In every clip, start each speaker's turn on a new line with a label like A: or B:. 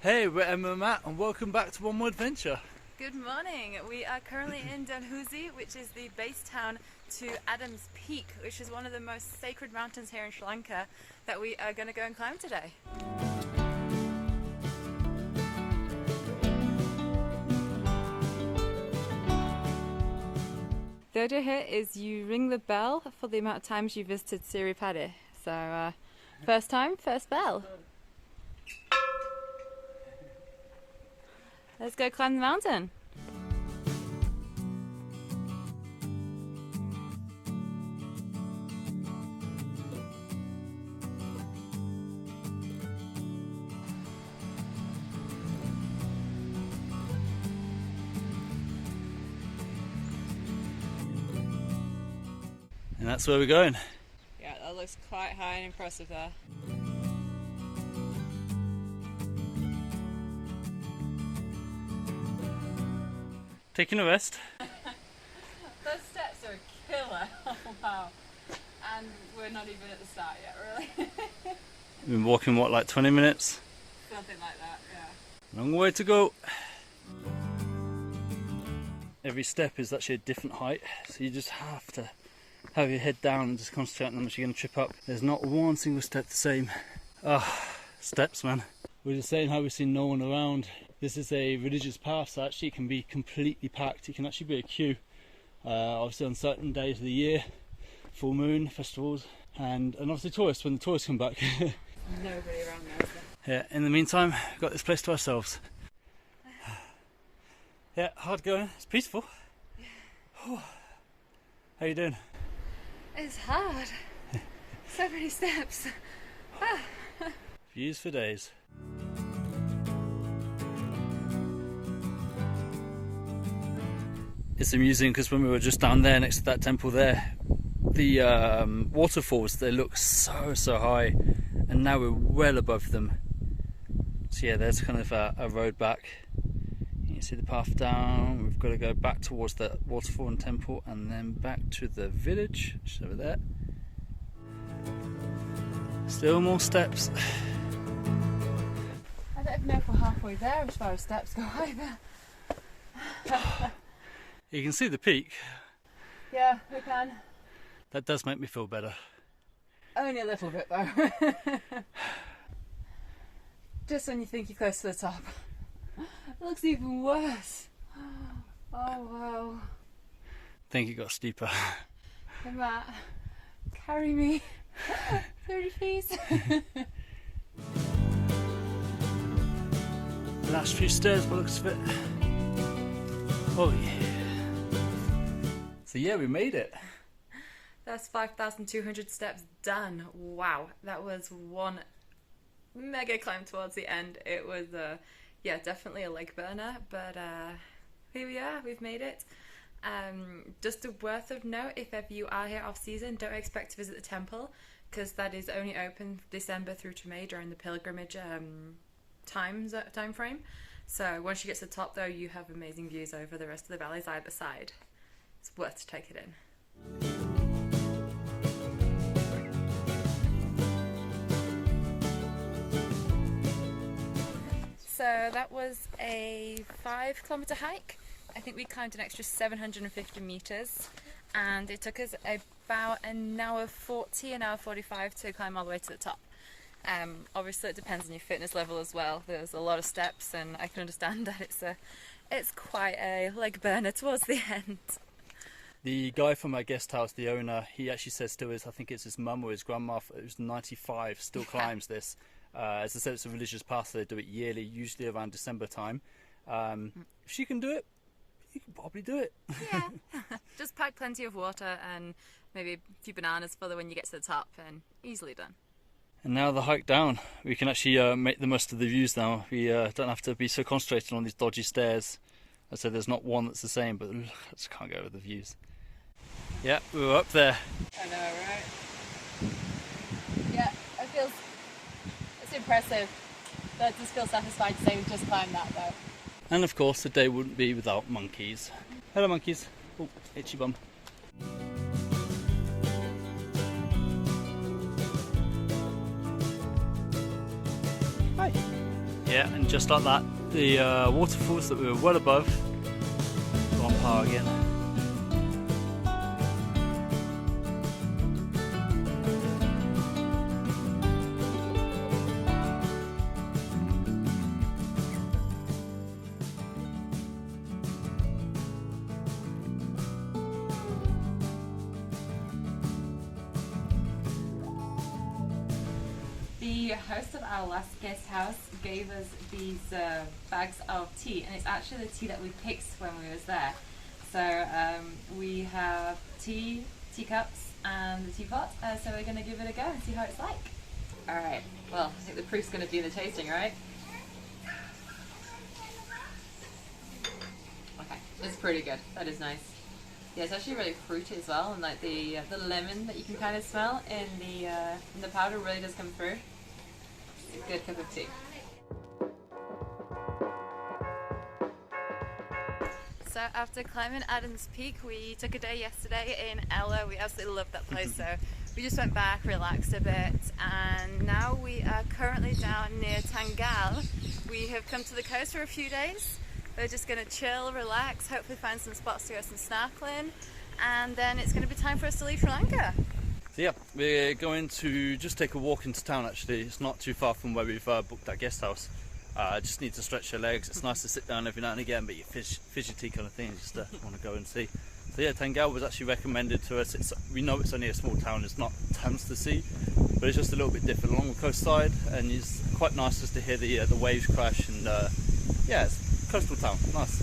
A: Hey, we're Emma and Matt, and welcome back to One More Adventure.
B: Good morning. We are currently in Dalhousie, which is the base town to Adam's Peak, which is one of the most sacred mountains here in Sri Lanka that we are going to go and climb today. The idea here is you ring the bell for the amount of times you visited Sri Lanka. So, first time, first bell. Let's go climb the mountain.
A: And that's where we're going.
B: Yeah, that looks quite high and impressive there.
A: Taking a rest.
B: Those steps are a killer. Oh wow. And we're not even at the start yet, really.
A: We've been walking, what, like 20 minutes?
B: Something like that, yeah.
A: Long way to go. Every step is actually a different height, so you just have to have your head down and just concentrate on how much you're going to trip up. There's not one single step the same. Steps, man. We're just saying how we've seen no one around. This is a religious path, so actually it can be completely packed. It can actually be a queue. Obviously on certain days of the year, full moon, festivals, and obviously tourists, when the tourists come back.
B: Nobody around there.
A: Yeah, in the meantime, we've got this place to ourselves. Yeah, hard going. It's peaceful. How you doing?
B: It's hard. So many steps.
A: Views for days. It's amusing because when we were just down there next to that temple there, the waterfalls, they look so high, and now we're well above them. So yeah, there's kind of a road back. You can see the path down. We've got to go back towards the waterfall and temple, and then back to the village, which is over there. Still more steps.
B: I don't even know if we're halfway there as far as steps go either.
A: You can see the peak.
B: Yeah, we can.
A: That does make me feel better.
B: Only a little bit though. Just when you think you're close to the top. It looks even worse. Oh wow.
A: I think it got steeper.
B: Hey Matt, carry me. 30 please.
A: Last few stairs by the looks of it. Oh yeah. So yeah, we made it.
B: That's 5,200 steps done. Wow, that was one mega climb towards the end. It was, yeah, definitely a leg burner, but here we are, we've made it. Just a worth of note, if ever you are here off season, don't expect to visit the temple, because that is only open December through to May during the pilgrimage time frame. So once you get to the top though, you have amazing views over the rest of the valleys either side. It's worth to take it in. So that was a 5-kilometer hike. I think we climbed an extra 750 meters, and it took us about an hour 40, an hour 45 to climb all the way to the top. Obviously it depends on your fitness level as well. There's a lot of steps, and I can understand that it's quite a leg burner towards the end.
A: The guy from our guest house, the owner, he actually says to us, I think it's his mum or his grandma, who's 95, still climbs this. As I said, it's a religious path, so they do it yearly, usually around December time. If she can do it, you can probably do it.
B: Yeah, just pack plenty of water and maybe a few bananas for when you get to the top, and easily done.
A: And now the hike down, we can actually make the most of the views now. We don't have to be so concentrated on these dodgy stairs. As I said, there's not one that's the same, but I just can't go over the views. Yeah, we were up there.
B: I know, right? Yeah, it's impressive. That just feel satisfied to say we just climbed that though.
A: And of course, the day wouldn't be without monkeys. Hello, monkeys. Oh, itchy bum. Hi. Yeah, and just like that, the waterfalls that we were well above are on par again.
B: The host of our last guest house gave us these bags of tea, and it's actually the tea that we picked when we was there. So we have teacups and the teapot, so we're going to give it a go and see how it's like. Alright, well, I think the proof's going to be in the tasting, right? Okay, it's pretty good. That is nice. Yeah, it's actually really fruity as well, and like the lemon that you can kind of smell in the powder really does come through. It's a good cup of tea. So after climbing Adam's Peak, we took a day yesterday in Ella. We absolutely loved that place, so we just went back, relaxed a bit, and now we are currently down near Tangal. We have come to the coast for a few days. We're just going to chill, relax, hopefully find some spots to go some snorkeling, and then it's going to be time for us to leave Sri Lanka.
A: So yeah, we're going to just take a walk into town actually. It's not too far from where we've booked our guest house. Just need to stretch your legs. It's nice to sit down every now and again, but you fidgety kind of thing, just want to go and see. So yeah, Tangal was actually recommended to us. We know it's only a small town, there's not tons to see, but it's just a little bit different along the coastside, and it's quite nice just to hear the waves crash, and yeah, it's a coastal town, nice.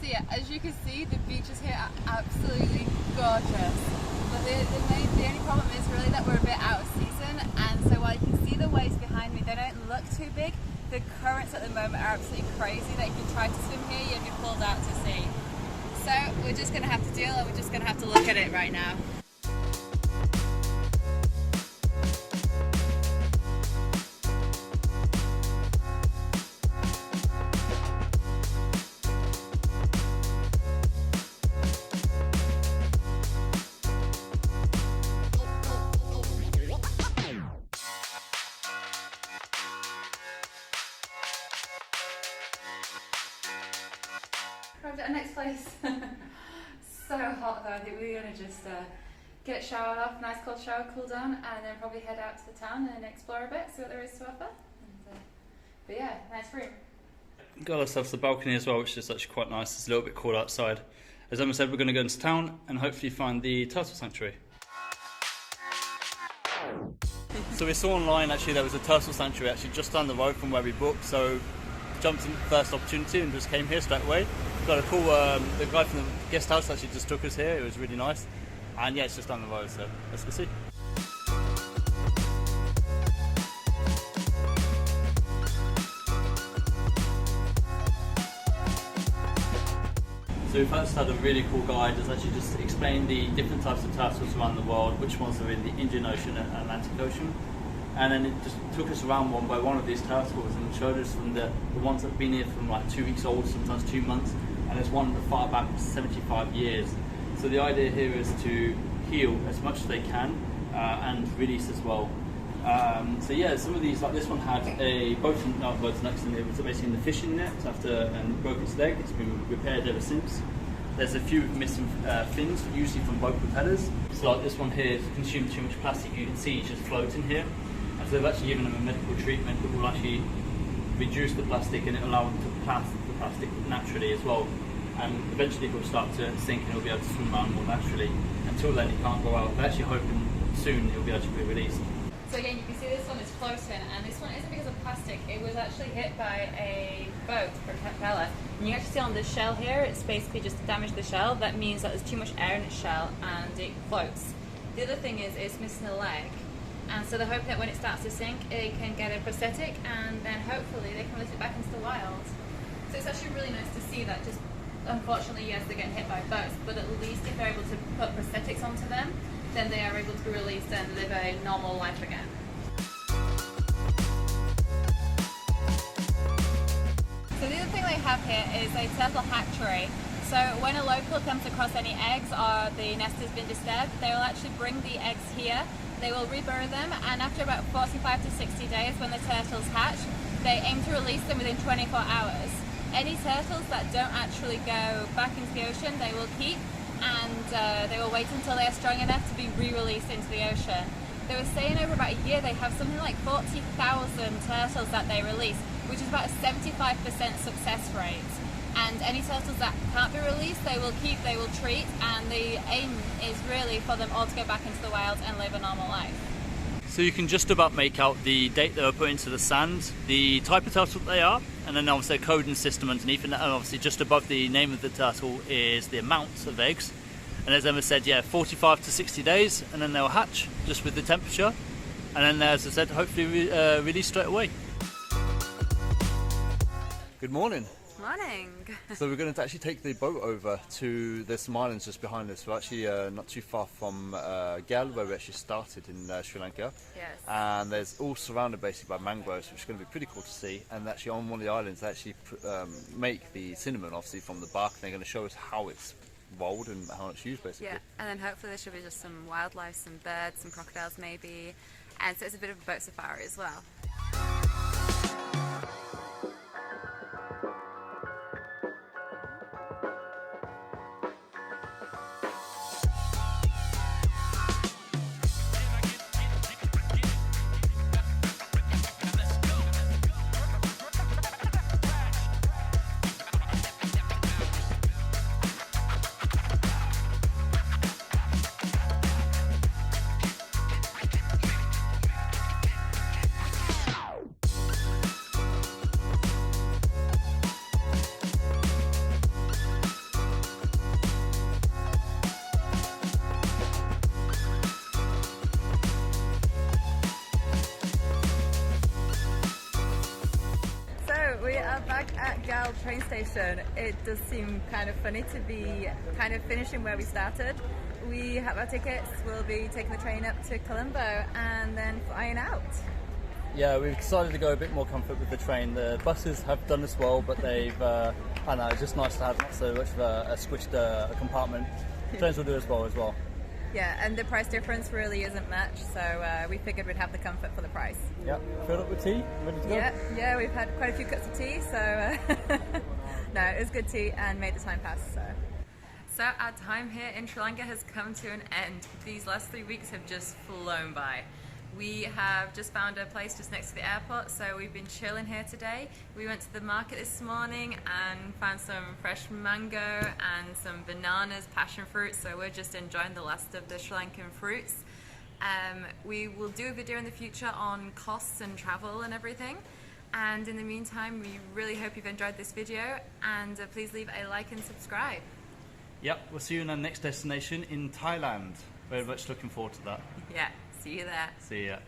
B: So yeah, as you can see, the beaches here are absolutely gorgeous. But the only problem is really that we're a bit out of season, and so while you can see the waves behind me, they don't look too big. The currents at the moment are absolutely crazy that if you try to swim here, you'd be pulled out to sea. So we're just going to have to deal, and we're just going to have to look at it right now. Arrived at our next place. So hot though. I think we're going to just get showered off, nice cold shower, cool down, and then probably head out to the town and explore a bit, see what there is to offer. And, but yeah, nice room.
A: Got ourselves the balcony as well, which is actually quite nice. It's a little bit cool outside. As Emma said, we're going to go into town and hopefully find the turtle sanctuary. So we saw online actually there was a turtle sanctuary actually just down the road from where we booked, so jumped in the first opportunity and just came here straight away. Got a cool, the guy from the guest house actually just took us here. It was really nice, and yeah, it's just down the road, so let's go see. So we first had a really cool guide that's actually just explained the different types of turtles around the world, which ones are in the Indian Ocean and Atlantic Ocean. And then it just took us around one by one of these turtles and showed us from the ones that have been here from like 2 weeks old, sometimes 2 months, and there's one that far back 75 years. So the idea here is to heal as much as they can and release as well. So yeah, some of these, like this one had a boating accident. It was basically in the fishing net and broke its leg. It's been repaired ever since. There's a few missing fins, usually from boat propellers. So like this one here has consumed too much plastic. You can see it's just floating here. And so they've actually given them a medical treatment that will actually reduce the plastic and it will allow them to pass the plastic naturally as well. And eventually it will start to sink and it'll be able to swim around more naturally. Until then it can't go out. They're actually hoping soon it'll be able to be released.
B: So again, you can see this one is floating, and this one isn't because of plastic. It was actually hit by a boat propeller. And you can actually see on this shell here, it's basically just damaged the shell. That means that there's too much air in its shell and it floats. The other thing is it's missing a leg. And so they're hoping that when it starts to sink, it can get a prosthetic, and then hopefully they can release it back into the wild. So it's actually really nice to see that. Just unfortunately, yes, they're getting hit by boats, but at least if they're able to put prosthetics onto them, then they are able to be released and live a normal life again. So the other thing they have here is a turtle hatchery.
C: So when a local comes across any eggs or the nest has been disturbed, they will actually bring the eggs here. They will rebury them, and after about 45 to 60 days when the turtles hatch, they aim to release them within 24 hours. Any turtles that don't actually go back into the ocean, they will keep, and they will wait until they are strong enough to be re-released into the ocean. They were saying over about a year they have something like 40,000 turtles that they release, which is about a 75% success rate. And any turtles that can't be released, they will keep, they will treat, and the aim is really for them all to go back into the wild and live a normal life.
A: So you can just about make out the date they were put into the sand, the type of turtle they are, and then obviously a coding system underneath, and obviously just above the name of the turtle is the amount of eggs. And as Emma said, yeah, 45 to 60 days, and then they'll hatch just with the temperature, and then as I said, hopefully release straight away. Good morning.
B: Morning.
A: So we're going to actually take the boat over to, there's some islands just behind us. We're actually not too far from Gal, where we actually started in Sri Lanka.
B: Yes.
A: And there's all surrounded basically by mangroves, which is going to be pretty cool to see. And actually on one of the islands they actually make the cinnamon obviously from the bark. They're going to show us how it's rolled and how it's used basically.
B: Yeah, and then hopefully there should be just some wildlife, some birds, some crocodiles maybe. And so it's a bit of a boat safari as well. We are back at Gal train station. It does seem kind of funny to be kind of finishing where we started. We have our tickets, we'll be taking the train up to Colombo and then flying out.
A: Yeah, we've decided to go a bit more comfort with the train. The buses have done as well, but they've, I don't know, it's just nice to have not so much of a squished compartment. Trains will do as well.
B: Yeah, and the price difference really isn't much, so we figured we'd have the comfort for the price.
A: Yeah, filled up with tea, ready to go?
B: Yeah, we've had quite a few cups of tea, so no, it was good tea and made the time pass. So our time here in Sri Lanka has come to an end. These last 3 weeks have just flown by. We have just found a place just next to the airport, so we've been chilling here today. We went to the market this morning and found some fresh mango and some bananas, passion fruit, so we're just enjoying the last of the Sri Lankan fruits. We will do a video in the future on costs and travel and everything. And in the meantime, we really hope you've enjoyed this video, and please leave a like and subscribe.
A: Yep, we'll see you in our next destination in Thailand. Very much looking forward to that.
B: Yeah, see you there.
A: See ya.